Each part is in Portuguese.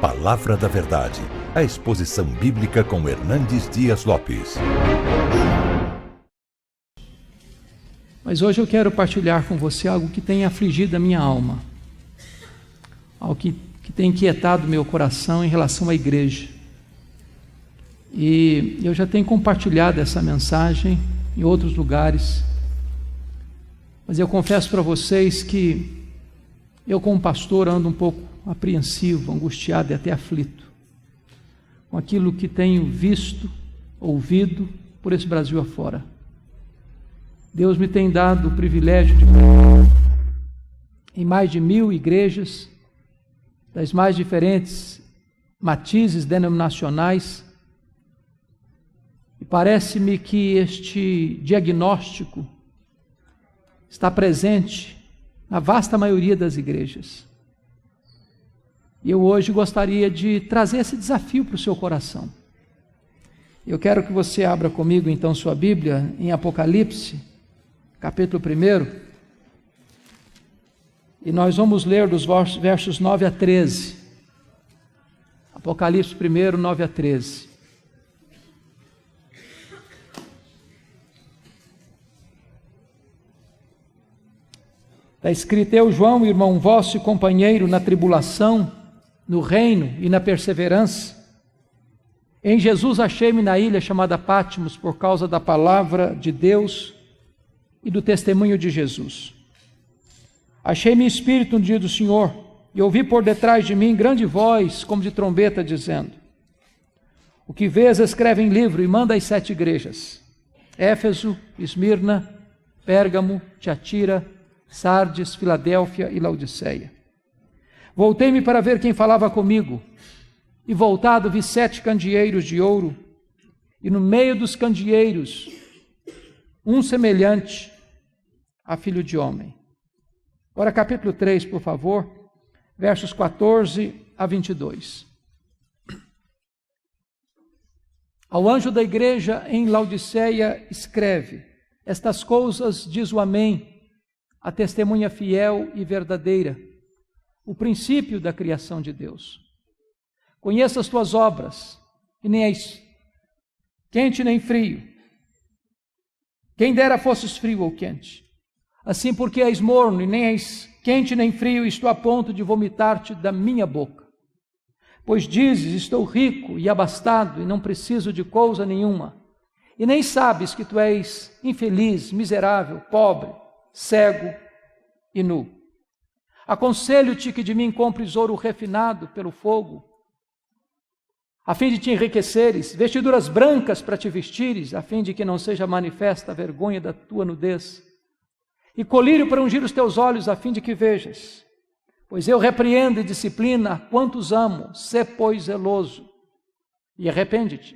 Palavra da Verdade, a exposição bíblica com Hernandes Dias Lopes. Mas hoje eu quero partilhar com você algo que tem afligido a minha alma, algo que tem inquietado meu coração em relação à igreja. E eu já tenho compartilhado essa mensagem em outros lugares, mas eu confesso para vocês que eu, como pastor, ando um pouco apreensivo, angustiado e até aflito com aquilo que tenho visto, ouvido por esse Brasil afora. Deus me tem dado o privilégio de em mais de 1000 igrejas, das mais diferentes matizes denominacionais, e parece-me que este diagnóstico está presente na vasta maioria das igrejas. E eu hoje gostaria de trazer esse desafio para o seu coração. Eu quero que você abra comigo então sua Bíblia em Apocalipse, capítulo 1, e nós vamos ler dos versos 9 a 13. Apocalipse 1, 9 a 13. Está escrito: Eu, João, irmão vosso e companheiro na tribulação, no reino e na perseverança, em Jesus achei-me na ilha chamada Patmos por causa da palavra de Deus e do testemunho de Jesus. Achei-me em espírito no dia do Senhor, e ouvi por detrás de mim grande voz, como de trombeta, dizendo: O que vês, escreve em livro e manda às 7 igrejas: Éfeso, Esmirna, Pérgamo, Tiatira, Sardes, Filadélfia e Laodiceia. Voltei-me para ver quem falava comigo, e voltado vi 7 candeeiros de ouro, e no meio dos candeeiros um semelhante a filho de homem. Agora capítulo 3, por favor, versos 14 a 22. Ao anjo da igreja em Laodiceia escreve: Estas coisas diz o Amém, a testemunha fiel e verdadeira, o princípio da criação de Deus. Conheço as tuas obras, e nem és quente nem frio. Quem dera fosses frio ou quente. Assim, porque és morno e nem és quente nem frio, estou a ponto de vomitar-te da minha boca. Pois dizes: estou rico e abastado e não preciso de coisa nenhuma. E nem sabes que tu és infeliz, miserável, pobre, cego e nu. Aconselho-te que de mim compres ouro refinado pelo fogo, a fim de te enriqueceres, vestiduras brancas para te vestires, a fim de que não seja manifesta a vergonha da tua nudez, e colírio para ungir os teus olhos, a fim de que vejas. Pois eu repreendo e disciplina a quantos amo, sê, pois, zeloso, e arrepende-te.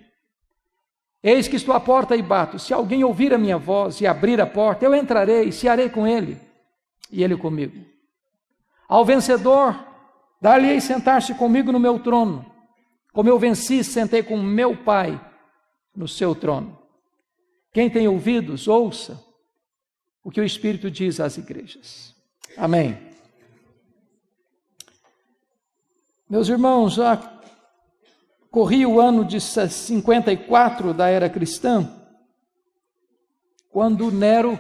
Eis que estou à porta e bato. Se alguém ouvir a minha voz e abrir a porta, eu entrarei e cearei com ele, e ele comigo. Ao vencedor, dar-lhe-ei sentar-se comigo no meu trono, como eu venci, sentei com meu Pai no seu trono. Quem tem ouvidos, ouça o que o Espírito diz às igrejas. Amém. Meus irmãos, já corria o ano de 54 da era cristã, quando Nero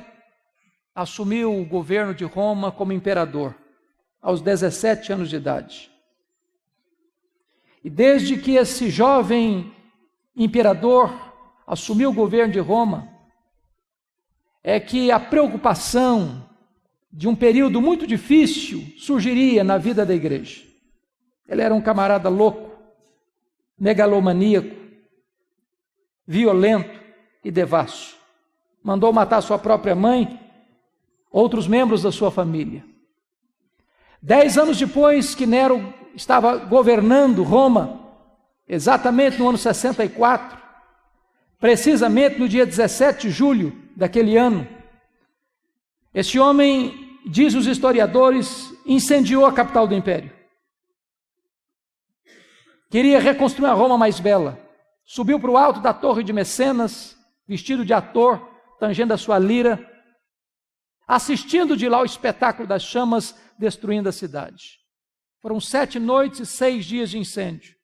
assumiu o governo de Roma como imperador, aos 17 anos de idade. E desde que esse jovem imperador assumiu o governo de Roma, é que a preocupação de um período muito difícil surgiria na vida da igreja. Ele era um camarada louco, megalomaníaco, violento e devasso. Mandou matar sua própria mãe, outros membros da sua família. 10 anos depois que Nero estava governando Roma, exatamente no ano 64, precisamente no dia 17 de julho daquele ano, esse homem, diz os historiadores, incendiou a capital do império. Queria reconstruir a Roma mais bela. Subiu para o alto da torre de Mecenas, vestido de ator, tangendo a sua lira, assistindo de lá o espetáculo das chamas destruindo a cidade. Foram 7 noites e 6 dias de incêndio,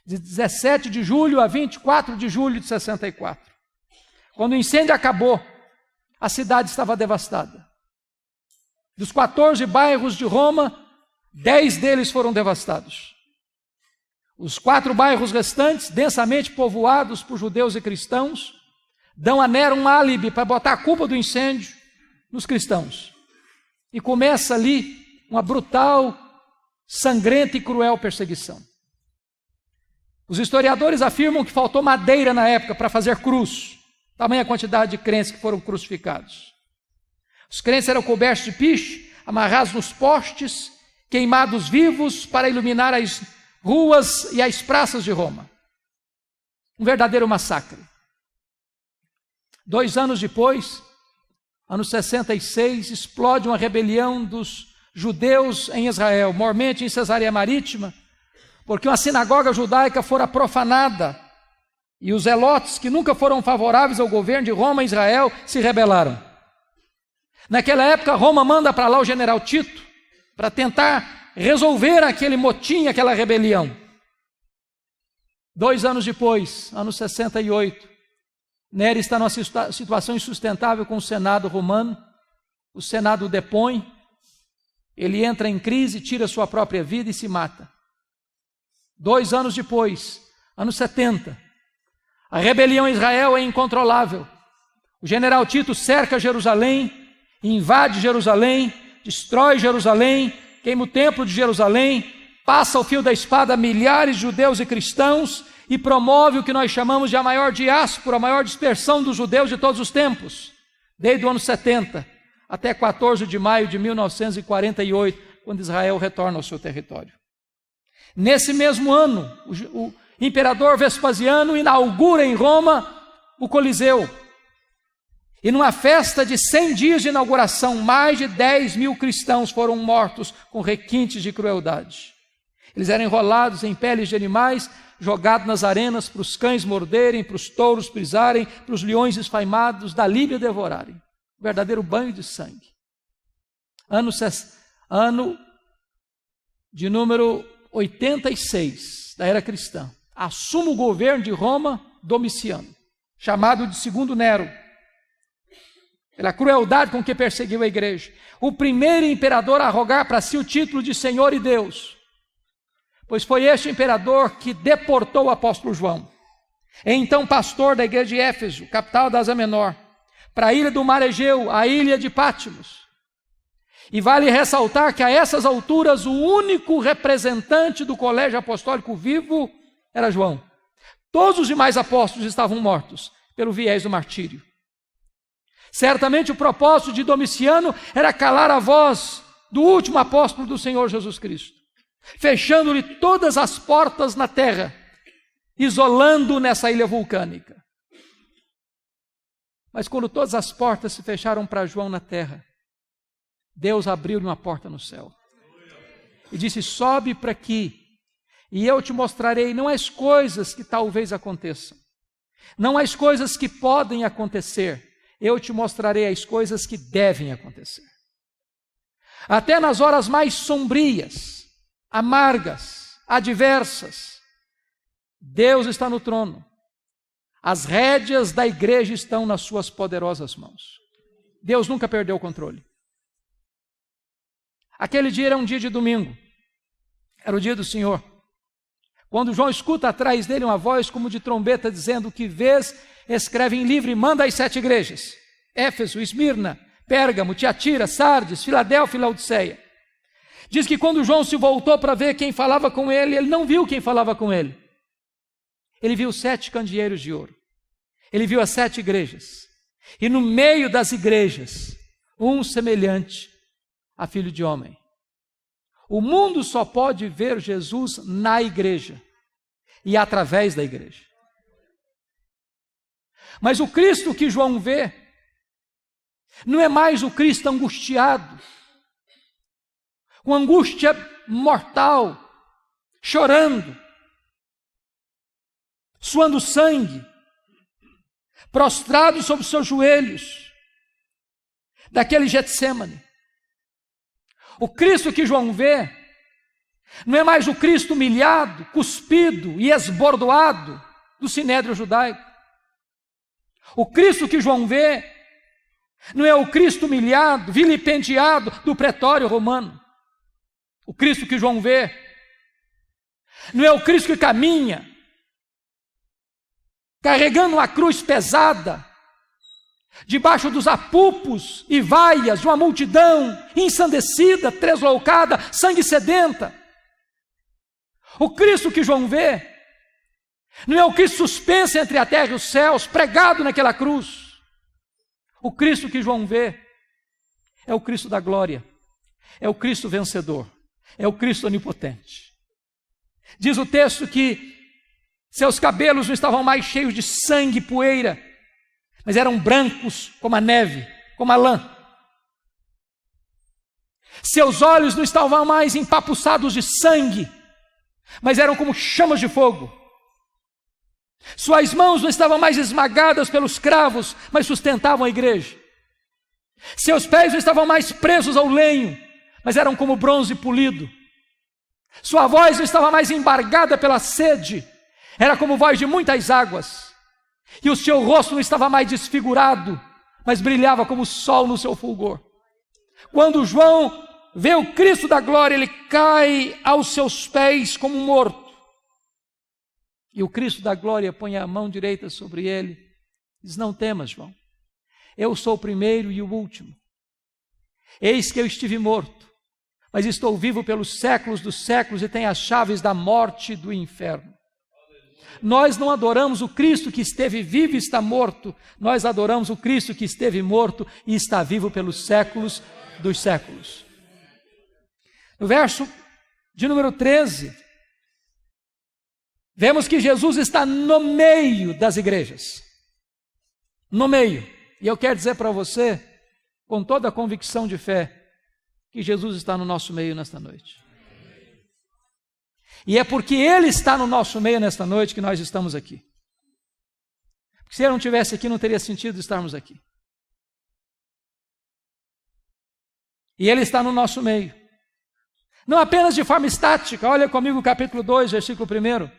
de 17 de julho a 24 de julho de 64. Quando o incêndio acabou, a cidade estava devastada. Dos 14 bairros de Roma, 10 deles foram devastados. Os 4 bairros restantes, densamente povoados por judeus e cristãos, dão a Nero um álibi para botar a culpa do incêndio nos cristãos. E começa ali uma brutal, sangrenta e cruel perseguição. Os historiadores afirmam que faltou madeira na época para fazer cruz, tamanha quantidade de crentes que foram crucificados. Os crentes eram cobertos de piche, amarrados nos postes, queimados vivos para iluminar as ruas e as praças de Roma. Um verdadeiro massacre. 2 anos depois, ano 66, explode uma rebelião dos judeus em Israel, mormente em Cesareia Marítima, porque uma sinagoga judaica fora profanada e os zelotes, que nunca foram favoráveis ao governo de Roma em Israel, se rebelaram. Naquela época, Roma manda para lá o general Tito para tentar resolver aquele motim, aquela rebelião. 2 anos depois, ano 68, Nero está numa situação insustentável com o Senado romano. O Senado o depõe, ele entra em crise, tira sua própria vida e se mata. 2 anos depois, ano 70, a rebelião em Israel é incontrolável. O general Tito cerca Jerusalém, invade Jerusalém, destrói Jerusalém, queima o templo de Jerusalém, passa o fio da espada a milhares de judeus e cristãos e promove o que nós chamamos de a maior diáspora, a maior dispersão dos judeus de todos os tempos, desde o ano 70 até 14 de maio de 1948, quando Israel retorna ao seu território. Nesse mesmo ano, o imperador Vespasiano inaugura em Roma o Coliseu. E numa festa de 100 dias de inauguração, mais de 10 mil cristãos foram mortos com requintes de crueldade. Eles eram enrolados em peles de animais, jogados nas arenas para os cães morderem, para os touros pisarem, para os leões esfaimados da Líbia devorarem. Um verdadeiro banho de sangue. Ano de número 86 da era cristã. Assume o governo de Roma Domiciano, chamado de Segundo Nero, pela crueldade com que perseguiu a igreja. O primeiro imperador a arrogar para si o título de Senhor e Deus, pois foi este imperador que deportou o apóstolo João, então pastor da igreja de Éfeso, capital da Ásia Menor, para a ilha do Mar Egeu, a ilha de Patmos. E vale ressaltar que a essas alturas o único representante do colégio apostólico vivo era João. Todos os demais apóstolos estavam mortos pelo viés do martírio. Certamente o propósito de Domiciano era calar a voz do último apóstolo do Senhor Jesus Cristo, fechando-lhe todas as portas na terra, isolando-o nessa ilha vulcânica. Mas quando todas as portas se fecharam para João na terra, Deus abriu-lhe uma porta no céu e disse: sobe para aqui e eu te mostrarei não as coisas que talvez aconteçam, não as coisas que podem acontecer, eu te mostrarei as coisas que devem acontecer. Até nas horas mais sombrias, amargas, adversas, Deus está no trono. As rédeas da igreja estão nas suas poderosas mãos. Deus nunca perdeu o controle. Aquele dia era um dia de domingo. Era o dia do Senhor. Quando João escuta atrás dele uma voz como de trombeta dizendo: que vês, escreve em livro e manda às 7 igrejas: Éfeso, Esmirna, Pérgamo, Tiatira, Sardes, Filadélfia e Laodiceia. Diz que quando João se voltou para ver quem falava com ele, ele não viu quem falava com ele. Ele viu 7 candeeiros de ouro. Ele viu as 7 igrejas. E no meio das igrejas, um semelhante a filho de homem. O mundo só pode ver Jesus na igreja e através da igreja. Mas o Cristo que João vê não é mais o Cristo angustiado, com angústia mortal, chorando, suando sangue, prostrado sobre os seus joelhos, daquele Getsêmani. O Cristo que João vê Não é mais o Cristo humilhado, cuspido e esbordoado do sinédrio judaico. O Cristo que João vê não é o Cristo humilhado, vilipendiado do pretório romano. O Cristo que João vê não é o Cristo que caminha carregando uma cruz pesada debaixo dos apupos e vaias de uma multidão ensandecida, tresloucada, sangue sedenta. O Cristo que João vê não é o Cristo suspenso entre a terra e os céus, pregado naquela cruz. O Cristo que João vê é o Cristo da glória, é o Cristo vencedor, é o Cristo onipotente. Diz o texto que seus cabelos não estavam mais cheios de sangue e poeira, mas eram brancos como a neve, como a lã. Seus olhos não estavam mais empapuçados de sangue, mas eram como chamas de fogo. Suas mãos não estavam mais esmagadas pelos cravos, mas sustentavam a igreja. Seus pés não estavam mais presos ao lenho, mas eram como bronze polido. Sua voz não estava mais embargada pela sede, era como voz de muitas águas. E o seu rosto não estava mais desfigurado, mas brilhava como o sol no seu fulgor. Quando João vê o Cristo da glória, ele cai aos seus pés como morto. E o Cristo da glória põe a mão direita sobre ele e diz: não temas, João, eu sou o primeiro e o último. Eis que eu estive morto, mas estou vivo pelos séculos dos séculos e tenho as chaves da morte e do inferno. Nós não adoramos o Cristo que esteve vivo e está morto, nós adoramos o Cristo que esteve morto e está vivo pelos séculos dos séculos. No verso de número 13, vemos que Jesus está no meio das igrejas. No meio. E eu quero dizer para você, com toda a convicção de fé, que Jesus está no nosso meio nesta noite. E é porque Ele está no nosso meio nesta noite que nós estamos aqui. Porque se Ele não estivesse aqui, não teria sentido estarmos aqui. E Ele está no nosso meio. Não apenas de forma estática. Olha comigo o capítulo 2, versículo 1.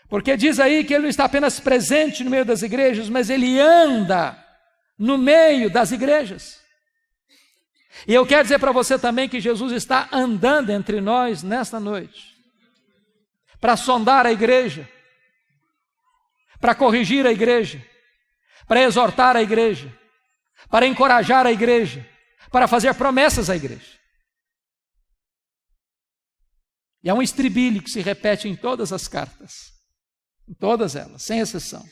Porque diz aí que Ele não está apenas presente no meio das igrejas, mas Ele anda no meio das igrejas. E eu quero dizer para você também que Jesus está andando entre nós nesta noite, para sondar a igreja, para corrigir a igreja, para exortar a igreja, para encorajar a igreja, para fazer promessas à igreja. E há um estribilho que se repete em todas as cartas, em todas elas, sem exceção.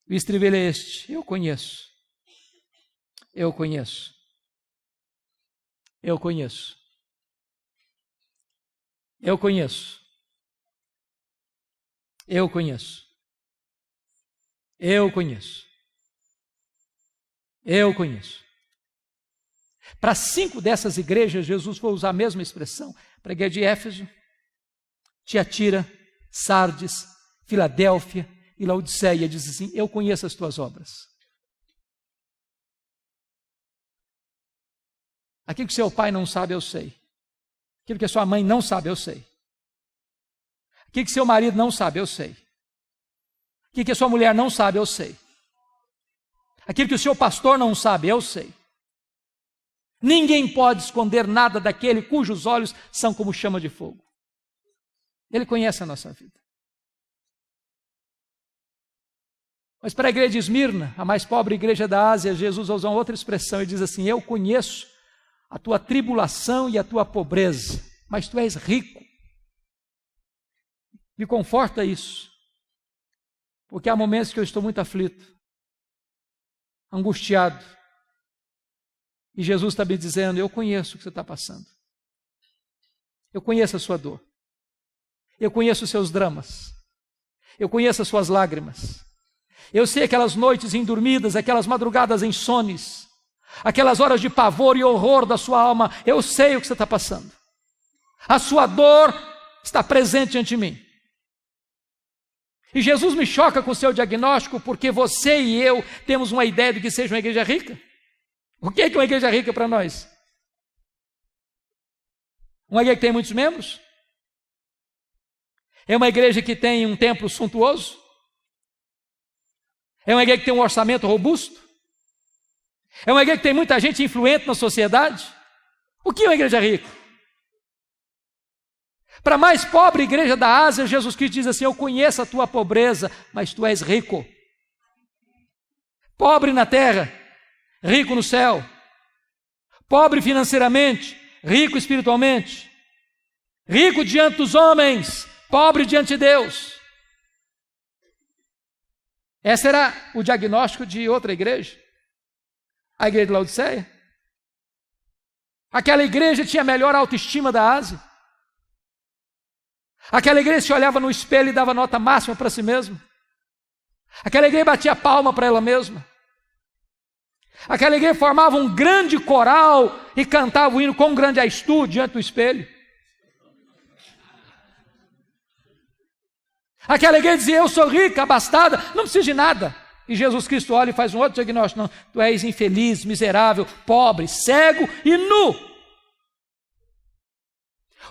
O estribilho é este: eu conheço, eu conheço, eu conheço, eu conheço, eu conheço, eu conheço, eu conheço. Para 5 dessas igrejas, Jesus foi usar a mesma expressão. Para a igreja de Éfeso, Tiatira, Sardes, Filadélfia e Laodiceia, diz assim: eu conheço as tuas obras. Aquilo que seu pai não sabe, eu sei. Aquilo que a sua mãe não sabe, eu sei. Aquilo que seu marido não sabe, eu sei. Aquilo que a sua mulher não sabe, eu sei. Aquilo que o seu pastor não sabe, eu sei. Ninguém pode esconder nada daquele cujos olhos são como chama de fogo. Ele conhece a nossa vida. Mas para a igreja de Esmirna, a mais pobre igreja da Ásia, Jesus usa uma outra expressão e diz assim: eu conheço a tua tribulação e a tua pobreza, mas tu és rico. Me conforta isso, porque há momentos que eu estou muito aflito, angustiado, e Jesus está me dizendo: eu conheço o que você está passando, eu conheço a sua dor, eu conheço os seus dramas, eu conheço as suas lágrimas, eu sei aquelas noites indormidas, aquelas madrugadas insones, aquelas horas de pavor e horror da sua alma. Eu sei o que você está passando, a sua dor está presente ante mim. E Jesus me choca com o seu diagnóstico, porque você e eu temos uma ideia de que seja uma igreja rica. O que é uma igreja rica para nós? Uma igreja que tem muitos membros? É uma igreja que tem um templo suntuoso? É uma igreja que tem um orçamento robusto? É uma igreja que tem muita gente influente na sociedade? O que é uma igreja rica? Para a mais pobre igreja da Ásia, Jesus Cristo diz assim: eu conheço a tua pobreza, mas tu és rico. Pobre na terra, rico no céu. Pobre financeiramente, rico espiritualmente. Rico diante dos homens, pobre diante de Deus. Esse era o diagnóstico de outra igreja, a igreja de Laodiceia. Aquela igreja tinha a melhor autoestima da Ásia. Aquela igreja se olhava no espelho e dava nota máxima para si mesma. Aquela igreja batia palma para ela mesma. Aquela igreja formava um grande coral e cantava o hino "Quão grande és tu" diante do espelho. Aquela igreja dizia: eu sou rica, abastada, não preciso de nada. E Jesus Cristo olha e faz um outro diagnóstico: não, tu és infeliz, miserável, pobre, cego e nu.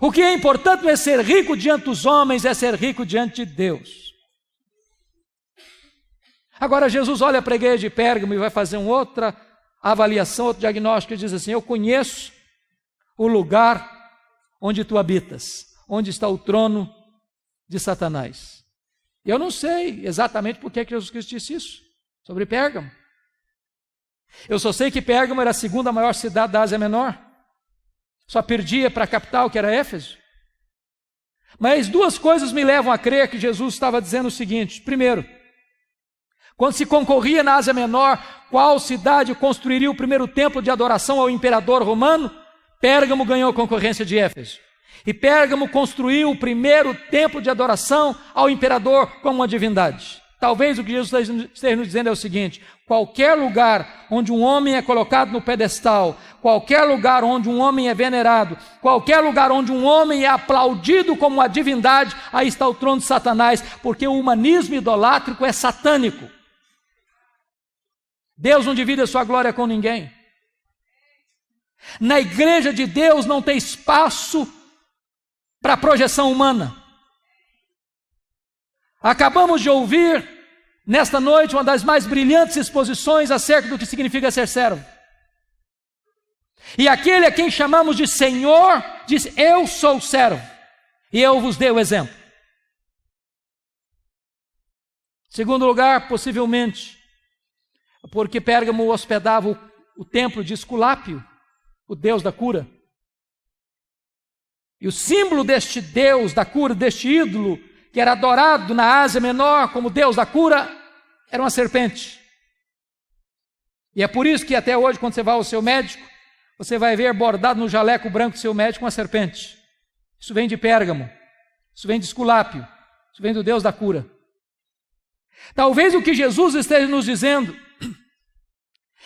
O que é importante não é ser rico diante dos homens, é ser rico diante de Deus. Agora Jesus olha para a igreja de Pérgamo e vai fazer uma outra avaliação, outro diagnóstico, e diz assim: eu conheço o lugar onde tu habitas, onde está o trono de Satanás. Eu não sei exatamente por que Jesus Cristo disse isso sobre Pérgamo. Eu só sei que Pérgamo era a segunda maior cidade da Ásia Menor. Só perdia para a capital, que era Éfeso. Mas duas coisas me levam a crer que Jesus estava dizendo o seguinte: primeiro, quando se concorria na Ásia Menor qual cidade construiria o primeiro templo de adoração ao imperador romano, Pérgamo ganhou a concorrência de Éfeso. E Pérgamo construiu o primeiro templo de adoração ao imperador como uma divindade. Talvez o que Jesus esteja nos dizendo é o seguinte: qualquer lugar onde um homem é colocado no pedestal, qualquer lugar onde um homem é venerado, qualquer lugar onde um homem é aplaudido como uma divindade, aí está o trono de Satanás, porque o humanismo idolátrico é satânico. Deus não divide a sua glória com ninguém. Na igreja de Deus não tem espaço para projeção humana. Acabamos de ouvir nesta noite uma das mais brilhantes exposições acerca do que significa ser servo. E aquele a quem chamamos de Senhor diz: eu sou servo e eu vos dei o exemplo. Segundo lugar, possivelmente porque Pérgamo hospedava o templo de Esculápio, o deus da cura. E o símbolo deste deus da cura, deste ídolo, que era adorado na Ásia Menor como deus da cura, era uma serpente. E é por isso que até hoje, quando você vai ao seu médico, você vai ver bordado no jaleco branco do seu médico uma serpente. Isso vem de Pérgamo, isso vem de Esculápio, isso vem do deus da cura. Talvez o que Jesus esteja nos dizendo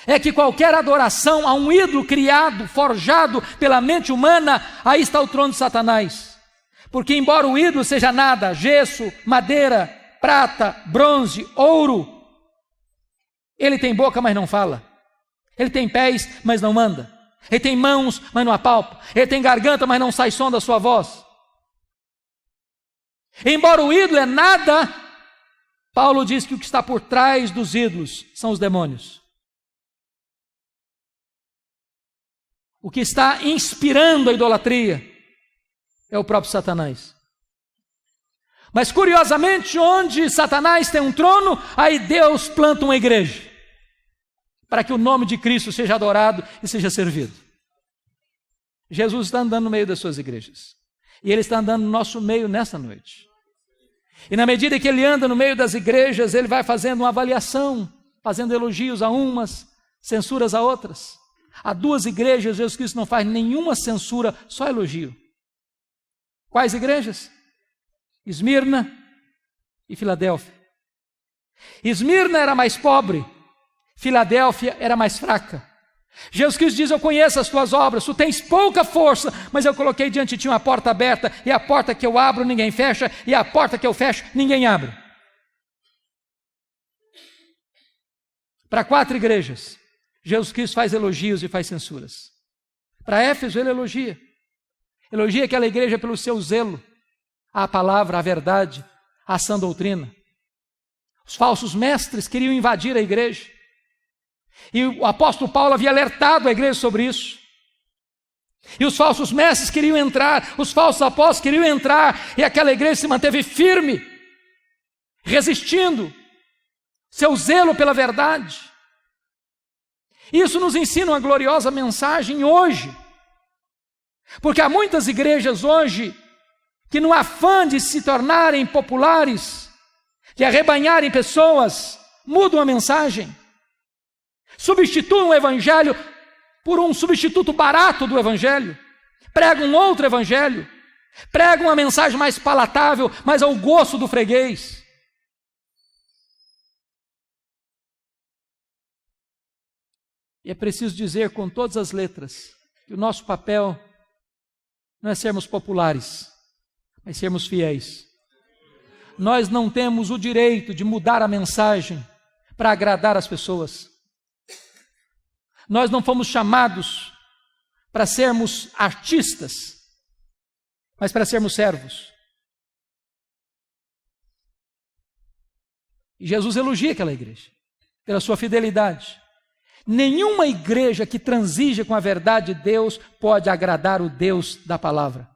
é que qualquer adoração a um ídolo criado, forjado pela mente humana, aí está o trono de Satanás. Porque embora o ídolo seja nada, gesso, madeira, prata, bronze, ouro, ele tem boca, mas não fala. Ele tem pés, mas não anda. Ele tem mãos, mas não apalpa. Ele tem garganta, mas não sai som da sua voz. Embora o ídolo é nada, Paulo diz que o que está por trás dos ídolos são os demônios. O que está inspirando a idolatria é o próprio Satanás. Mas curiosamente, onde Satanás tem um trono, aí Deus planta uma igreja, para que o nome de Cristo seja adorado e seja servido. Jesus está andando no meio das suas igrejas, e Ele está andando no nosso meio nessa noite. E na medida que Ele anda no meio das igrejas, Ele vai fazendo uma avaliação, fazendo elogios a umas, censuras a outras. Há duas igrejas, Jesus Cristo não faz nenhuma censura, só elogio. Quais igrejas? Esmirna e Filadélfia. Esmirna era mais pobre, Filadélfia era mais fraca. Jesus Cristo diz: eu conheço as tuas obras, tu tens pouca força, mas eu coloquei diante de ti uma porta aberta, e a porta que eu abro ninguém fecha, e a porta que eu fecho ninguém abre. Para 4 igrejas, Jesus Cristo faz elogios e faz censuras. Para Éfeso ele elogia. Elogia aquela igreja pelo seu zelo à palavra, à verdade, à sã doutrina. Os falsos mestres queriam invadir a igreja. E o apóstolo Paulo havia alertado a igreja sobre isso. E os falsos mestres queriam entrar, os falsos apóstolos queriam entrar, e aquela igreja se manteve firme, resistindo, seu zelo pela verdade. Isso nos ensina uma gloriosa mensagem hoje, porque há muitas igrejas hoje que, no afã de se tornarem populares, de arrebanharem pessoas, mudam a mensagem, substituem o evangelho por um substituto barato do evangelho, pregam um outro evangelho, pregam uma mensagem mais palatável, mais ao gosto do freguês. E é preciso dizer com todas as letras que o nosso papel não é sermos populares, mas sermos fiéis. Nós não temos o direito de mudar a mensagem para agradar as pessoas. Nós não fomos chamados para sermos artistas, mas para sermos servos. E Jesus elogia aquela igreja pela sua fidelidade. Nenhuma igreja que transija com a verdade de Deus pode agradar o Deus da palavra.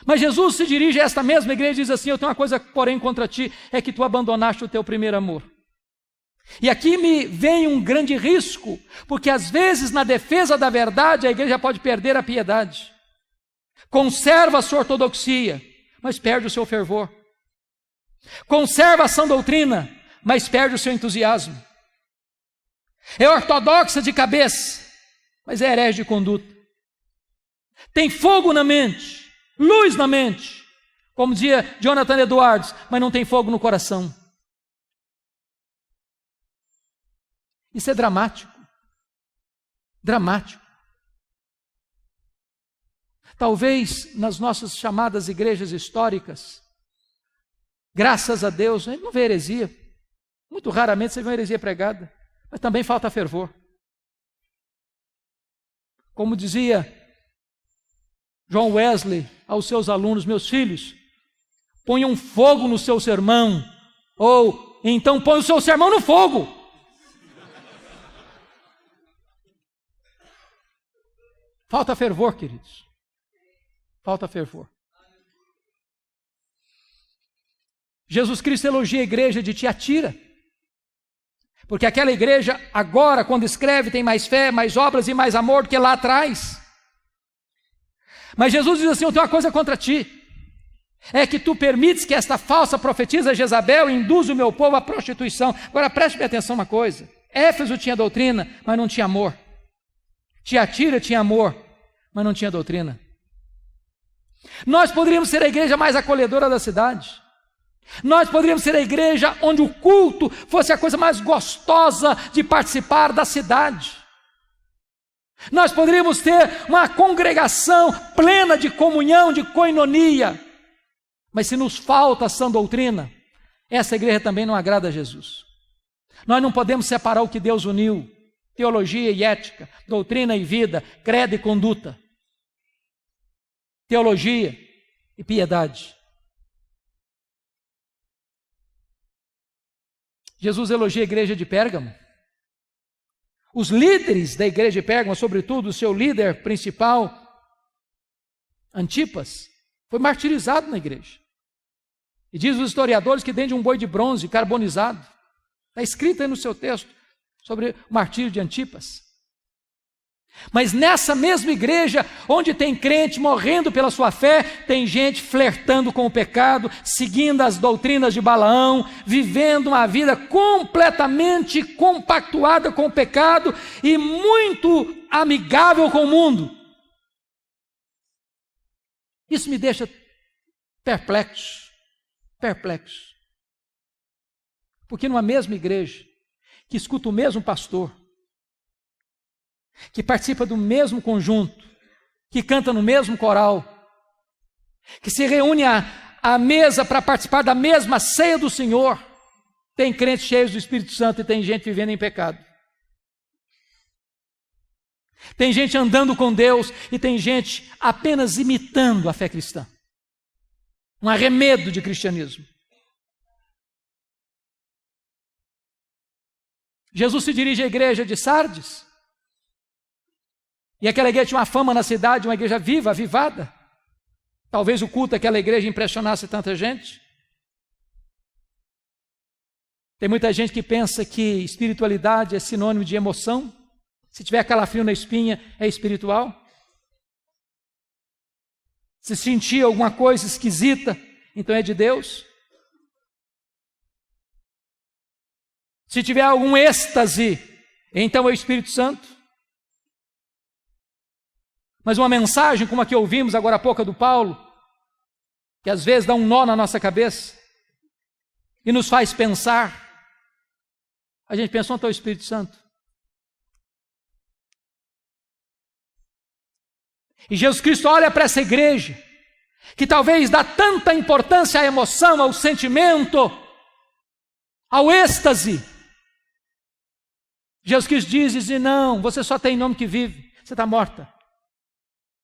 Mas Jesus se dirige a esta mesma igreja e diz assim: eu tenho uma coisa, porém, contra ti, é que tu abandonaste o teu primeiro amor. E aqui me vem um grande risco, porque às vezes na defesa da verdade a igreja pode perder a piedade. Conserva a sua ortodoxia, mas perde o seu fervor. Conserva a sã doutrina, mas perde o seu entusiasmo. É ortodoxa de cabeça, mas é herege de conduta. Tem fogo na mente, luz na mente, como dizia Jonathan Edwards, mas não tem fogo no coração. Isso é dramático. Dramático. Talvez nas nossas chamadas igrejas históricas, graças a Deus, a gente não vê heresia. Muito raramente você vê uma heresia pregada, mas também falta fervor. Como dizia John Wesley aos seus alunos: meus filhos, ponham fogo no seu sermão, ou então põe o seu sermão no fogo. Falta fervor, queridos. Falta fervor. Jesus Cristo elogia a igreja de Tiatira, porque aquela igreja agora, quando escreve, tem mais fé, mais obras e mais amor do que lá atrás. Mas Jesus diz assim: eu tenho uma coisa contra ti, é que tu permites que esta falsa profetisa Jezabel induza o meu povo à prostituição. Agora preste bem atenção uma coisa: Éfeso tinha doutrina, mas não tinha amor. Tiatira tinha amor, mas não tinha doutrina. Nós poderíamos ser a igreja mais acolhedora da cidade. Nós poderíamos ser a igreja onde o culto fosse a coisa mais gostosa de participar da cidade. Nós poderíamos ter uma congregação plena de comunhão, de koinonia. Mas se nos falta a sã doutrina, essa igreja também não agrada a Jesus. Nós não podemos separar o que Deus uniu: teologia e ética, doutrina e vida, credo e conduta, teologia e piedade. Jesus elogia a igreja de Pérgamo. Os líderes da igreja de Pérgamo, sobretudo o seu líder principal, Antipas, foi martirizado na igreja. E diz os historiadores que dentro de um boi de bronze carbonizado. Está escrito aí no seu texto sobre o martírio de Antipas. Mas nessa mesma igreja, onde tem crente morrendo pela sua fé, tem gente flertando com o pecado, seguindo as doutrinas de Balaão, vivendo uma vida completamente compactuada com o pecado e muito amigável com o mundo. Isso me deixa perplexo. Porque numa mesma igreja, que escuta o mesmo pastor, que participa do mesmo conjunto, que canta no mesmo coral, que se reúne à mesa para participar da mesma ceia do Senhor, tem crentes cheios do Espírito Santo e tem gente vivendo em pecado. Tem gente andando com Deus e tem gente apenas imitando a fé cristã. Um arremedo de cristianismo. Jesus se dirige à igreja de Sardes. E aquela igreja tinha uma fama na cidade, uma igreja viva, avivada. Talvez o culto daquela igreja impressionasse tanta gente. Tem muita gente que pensa que espiritualidade é sinônimo de emoção. Se tiver calafrio na espinha, é espiritual. Se sentir alguma coisa esquisita, então é de Deus. Se tiver algum êxtase, então é o Espírito Santo. Mas uma mensagem como a que ouvimos agora há pouco do Paulo, que às vezes dá um nó na nossa cabeça e nos faz pensar, a gente pensa, onde está o Espírito Santo? E Jesus Cristo olha para essa igreja, que talvez dá tanta importância à emoção, ao sentimento, ao êxtase. Jesus Cristo diz, não, você só tem nome que vive, você está morta.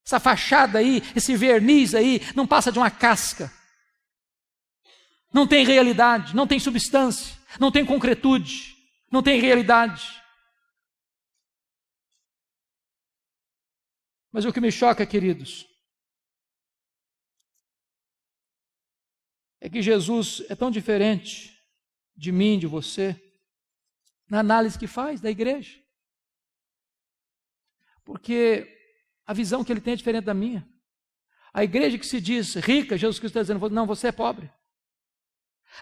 Essa fachada aí, esse verniz aí, não passa de uma casca. Não tem realidade, não tem substância, não tem concretude, não tem realidade. Mas o que me choca, queridos, é que Jesus é tão diferente de mim, de você, na análise que faz da igreja. Porque a visão que ele tem é diferente da minha. A igreja que se diz rica, Jesus Cristo está dizendo, não, você é pobre.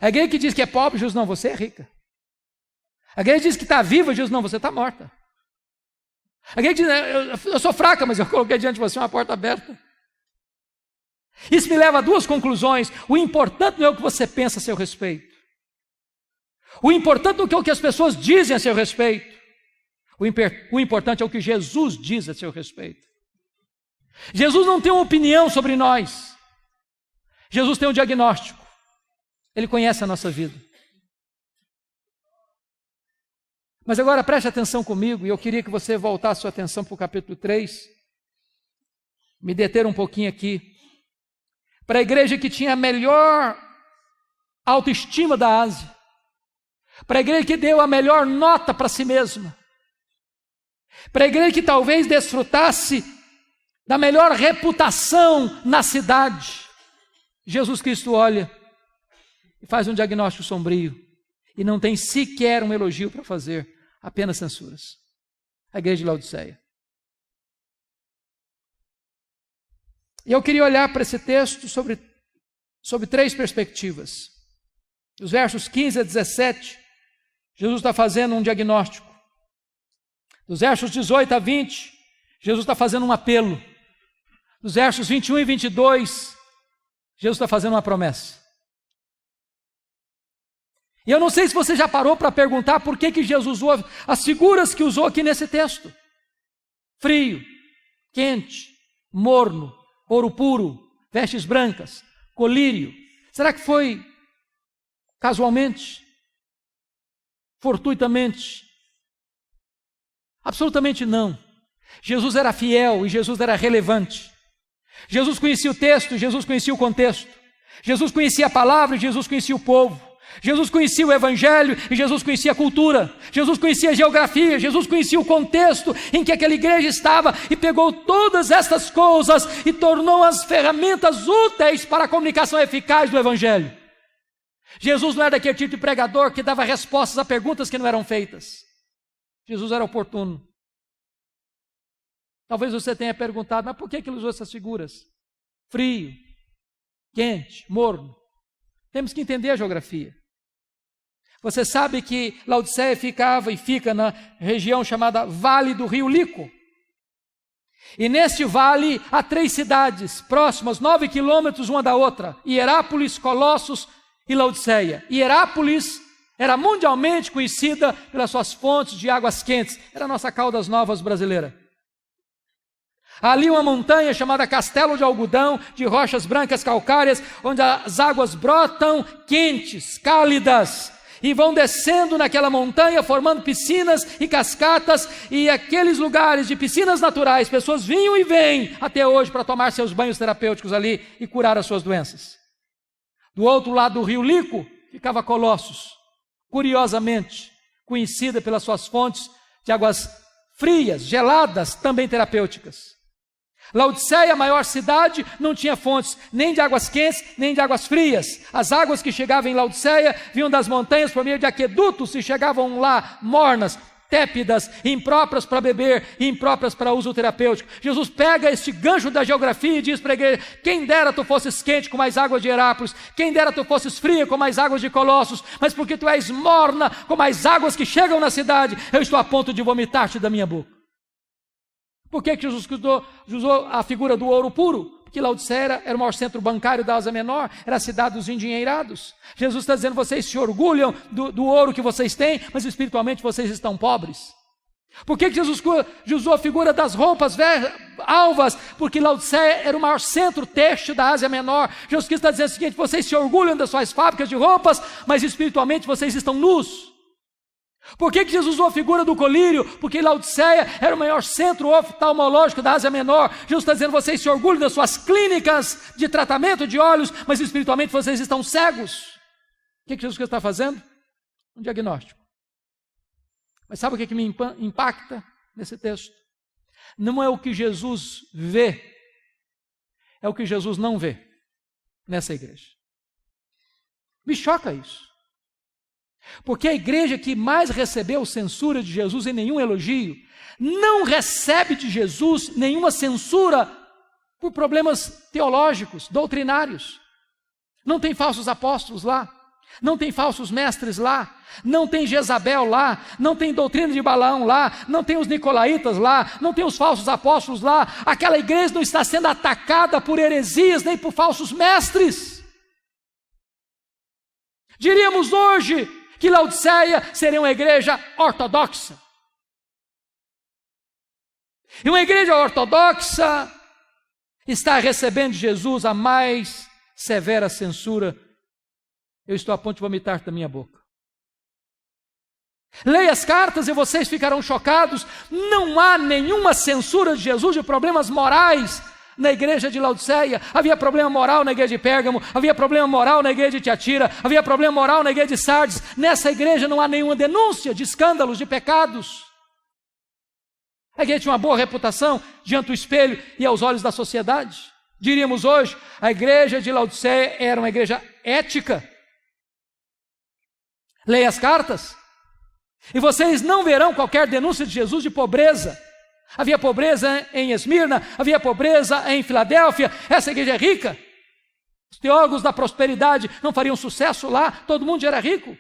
A igreja que diz que é pobre, Jesus, não, você é rica. A igreja diz que está viva, Jesus, não, você está morta. A igreja diz, eu sou fraca, mas eu coloquei diante de você uma porta aberta. Isso me leva a duas conclusões. O importante não é o que você pensa a seu respeito. O importante não é o que as pessoas dizem a seu respeito. O importante é o que Jesus diz a seu respeito. Jesus não tem uma opinião sobre nós. Jesus tem um diagnóstico. Ele conhece a nossa vida. Mas agora preste atenção comigo, e eu queria que você voltasse sua atenção para o capítulo 3. Me deter um pouquinho aqui. Para a igreja que tinha a melhor autoestima da Ásia. Para a igreja que deu a melhor nota para si mesma. Para a igreja que talvez desfrutasse da melhor reputação na cidade. Jesus Cristo olha e faz um diagnóstico sombrio. E não tem sequer um elogio para fazer, apenas censuras. A igreja de Laodiceia. E eu queria olhar para esse texto sobre três perspectivas. Os versos 15 a 17, Jesus está fazendo um diagnóstico. Dos versos 18 a 20, Jesus está fazendo um apelo. Dos versos 21 e 22, Jesus está fazendo uma promessa. E eu não sei se você já parou para perguntar por que Jesus usou as figuras que usou aqui nesse texto. Frio, quente, morno, ouro puro, vestes brancas, colírio. Será que foi casualmente? Fortuitamente? Absolutamente não. Jesus era fiel e Jesus era relevante. Jesus conhecia o texto, Jesus conhecia o contexto. Jesus conhecia a palavra e Jesus conhecia o povo. Jesus conhecia o evangelho e Jesus conhecia a cultura. Jesus conhecia a geografia, Jesus conhecia o contexto em que aquela igreja estava e pegou todas estas coisas e tornou as ferramentas úteis para a comunicação eficaz do evangelho. Jesus não era daquele tipo de pregador que dava respostas a perguntas que não eram feitas. Jesus era oportuno. Talvez você tenha perguntado, mas por que ele usou essas figuras? Frio, quente, morno. Temos que entender a geografia. Você sabe que Laodiceia ficava e fica na região chamada Vale do Rio Lico. E neste vale há 3 cidades próximas, 9 quilômetros uma da outra. Hierápolis, Colossos e Laodiceia. Hierápolis era mundialmente conhecida pelas suas fontes de águas quentes. Era a nossa Caldas Novas brasileira. Ali uma montanha chamada Castelo de Algodão, de rochas brancas calcárias, onde as águas brotam quentes, cálidas. e vão descendo naquela montanha, formando piscinas e cascatas, e aqueles lugares de piscinas naturais, pessoas vinham e vêm até hoje para tomar seus banhos terapêuticos ali e curar as suas doenças. Do outro lado do rio Lico ficava Colossos, curiosamente conhecida pelas suas fontes de águas frias, geladas, também terapêuticas. Laodiceia, a maior cidade, não tinha fontes nem de águas quentes, nem de águas frias. As águas que chegavam em Laodiceia vinham das montanhas por meio de aquedutos e chegavam lá mornas, tépidas, impróprias para beber e impróprias para uso terapêutico. Jesus pega este gancho da geografia e diz para a igreja: quem dera tu fosses quente com mais águas de Herápolis, quem dera tu fosses fria com mais águas de Colossos, mas porque tu és morna com mais águas que chegam na cidade, eu estou a ponto de vomitar-te da minha boca. Por que Jesus usou a figura do ouro puro? Porque Laodiceia era o maior centro bancário da Ásia Menor, era a cidade dos endinheirados. Jesus está dizendo: vocês se orgulham do ouro que vocês têm, mas espiritualmente vocês estão pobres. Por que Jesus usou a figura das roupas alvas? Porque Laodiceia era o maior centro têxtil da Ásia Menor. Jesus está dizendo o seguinte: vocês se orgulham das suas fábricas de roupas, mas espiritualmente vocês estão nus. Por que Jesus usou a figura do colírio? Porque Laodiceia era o maior centro oftalmológico da Ásia Menor. Jesus está dizendo: vocês se orgulham das suas clínicas de tratamento de olhos, mas espiritualmente vocês estão cegos. O que Jesus está fazendo? Um diagnóstico. Mas sabe o que me impacta nesse texto? Não é o que Jesus vê, é o que Jesus não vê nessa igreja. Me choca isso. Porque a igreja que mais recebeu censura de Jesus e nenhum elogio, não recebe de Jesus nenhuma censura por problemas teológicos, doutrinários. Não tem falsos apóstolos lá, não tem falsos mestres lá, não tem Jezabel lá, não tem doutrina de Balaão lá, não tem os nicolaítas lá, não tem os falsos apóstolos lá. Aquela igreja não está sendo atacada por heresias nem por falsos mestres. Diríamos hoje que Laodiceia seria uma igreja ortodoxa. E uma igreja ortodoxa está recebendo de Jesus a mais severa censura. Eu estou a ponto de vomitar da minha boca. Leia as cartas e vocês ficarão chocados. Não há nenhuma censura de Jesus de problemas morais na igreja de Laodiceia. Havia problema moral na igreja de Pérgamo, havia problema moral na igreja de Tiatira, havia problema moral na igreja de Sardes. Nessa igreja não há nenhuma denúncia de escândalos, de pecados. A igreja tinha uma boa reputação diante do espelho e aos olhos da sociedade. Diríamos hoje, a igreja de Laodiceia era uma igreja ética. Leia as cartas e vocês não verão qualquer denúncia de Jesus de pobreza. Havia pobreza em Esmirna, havia pobreza em Filadélfia. Essa igreja é rica. Os teólogos da prosperidade não fariam sucesso lá, todo mundo já era rico.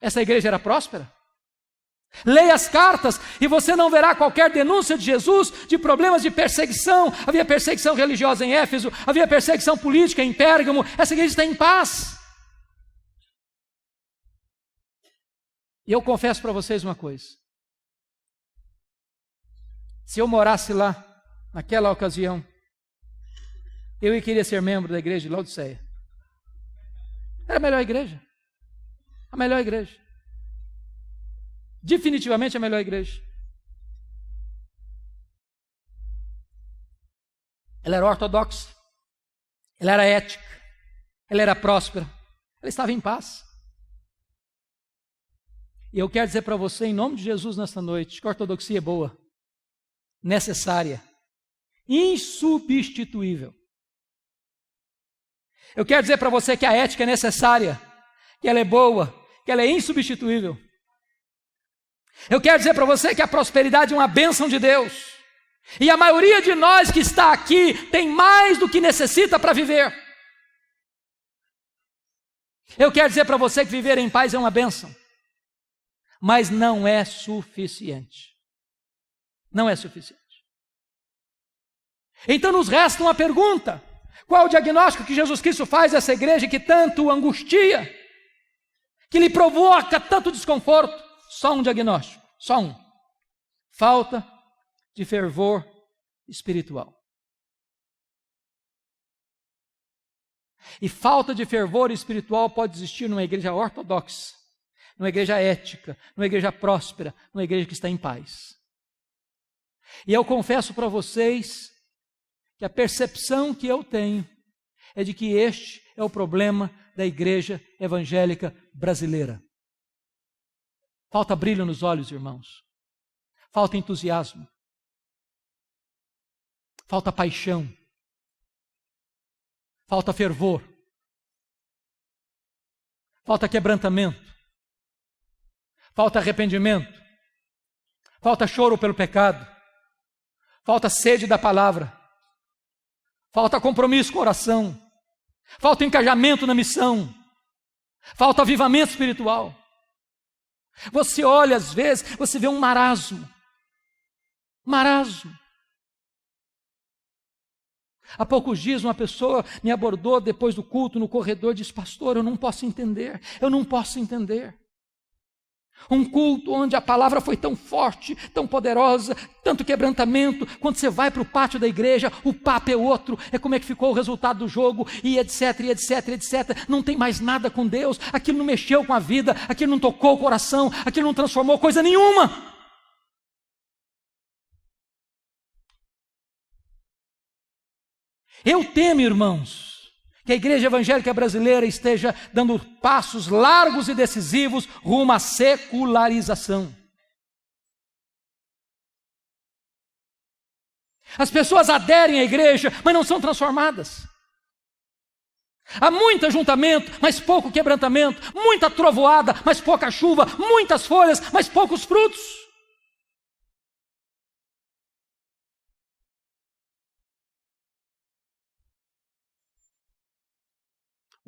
Essa igreja era próspera. Leia as cartas e você não verá qualquer denúncia de Jesus de problemas de perseguição. Havia perseguição religiosa em Éfeso, havia perseguição política em Pérgamo. Essa igreja está em paz. E eu confesso para vocês uma coisa: se eu morasse lá, naquela ocasião, eu queria ser membro da igreja de Laodiceia. Era a melhor igreja. A melhor igreja. Definitivamente a melhor igreja. Ela era ortodoxa, ela era ética, ela era próspera, ela estava em paz. E eu quero dizer para você, em nome de Jesus, nesta noite, que a ortodoxia é boa, necessária, insubstituível. Eu quero dizer para você que a ética é necessária, que ela é boa, que ela é insubstituível. Eu quero dizer para você que a prosperidade é uma bênção de Deus. E a maioria de nós que está aqui tem mais do que necessita para viver. Eu quero dizer para você que viver em paz é uma bênção. Mas não é suficiente. Não é suficiente. Então nos resta uma pergunta: qual o diagnóstico que Jesus Cristo faz a essa igreja que tanto angustia, que lhe provoca tanto desconforto? Só um diagnóstico, só um: falta de fervor espiritual. E falta de fervor espiritual pode existir numa igreja ortodoxa, numa igreja ética, numa igreja próspera, numa igreja que está em paz. E eu confesso para vocês que a percepção que eu tenho é de que este é o problema da igreja evangélica brasileira. Falta brilho nos olhos, irmãos. Falta entusiasmo. Falta paixão. Falta fervor. Falta quebrantamento. Falta arrependimento. Falta choro pelo pecado. Falta sede da palavra. Falta compromisso com a oração. Falta engajamento na missão. Falta avivamento espiritual. Você olha às vezes, você vê um marasmo. Marasmo. Há poucos dias uma pessoa me abordou depois do culto no corredor e disse: pastor, eu não posso entender. Um culto onde a palavra foi tão forte, tão poderosa, tanto quebrantamento, quando você vai para o pátio da igreja, o papo é outro, é como é que ficou o resultado do jogo, e etc, não tem mais nada com Deus, aquilo não mexeu com a vida, aquilo não tocou o coração, aquilo não transformou coisa nenhuma. Eu temo, irmãos, que a igreja evangélica brasileira esteja dando passos largos e decisivos rumo à secularização. As pessoas aderem à igreja, mas não são transformadas. Há muito ajuntamento, mas pouco quebrantamento, muita trovoada, mas pouca chuva, muitas folhas, mas poucos frutos.